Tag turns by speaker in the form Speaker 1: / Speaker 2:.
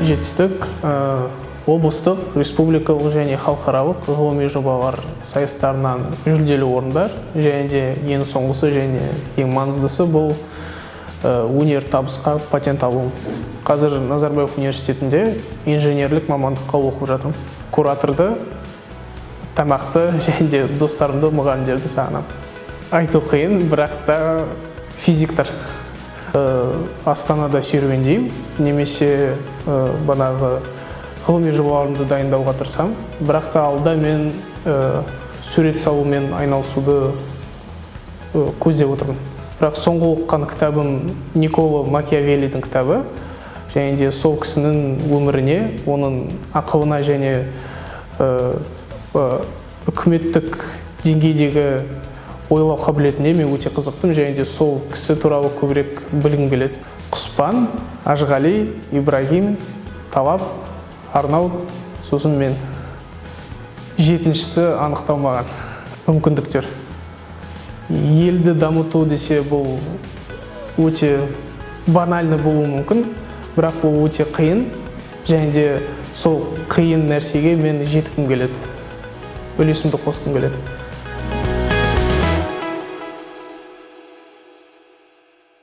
Speaker 1: жетістік облыстық, республикалық және халықаралық ғылыми жобалар сайыстарынан жүлделі орындар, және де ең соңғысы және ең маңыздысы бұл өнер табысқа патент алу. Қазір Назарбаев университетінде инженерлік мамандыққа оқып жатырмын. Кураторды, тамақты және де достарымды, мұғалімдерді сағынамын. Айту қиын, бірақ та физиктар. Астанада серуендеймін, немесе банағы ғылыми жобаларымды дайындауға тырысамын. Бірақ та алда мен сурет салумен айналысуды көздеп отырмын. Бірақ соңғы оқыған кітабым Никколо Макиавеллидің кітабы, және де сол кісінің өміріне, оның ақылына және үкіметтік деңгейдегі ойлау қабілетіне мен өте қызықтым, және де сол кісі туралы көбірек білгім келеді. Құспан, Ажғали, Ибрагим, Талап, Арнаут, сосын мен. Жетіншісі анықталмаған мүмкіндіктер. Елді дамыту десе бұл өте банальны болуы мүмкін, бірақ бұл өте қиын, және де сол қиын нәрсеге мен жеткім келеді, үлесімді қосқым келеді.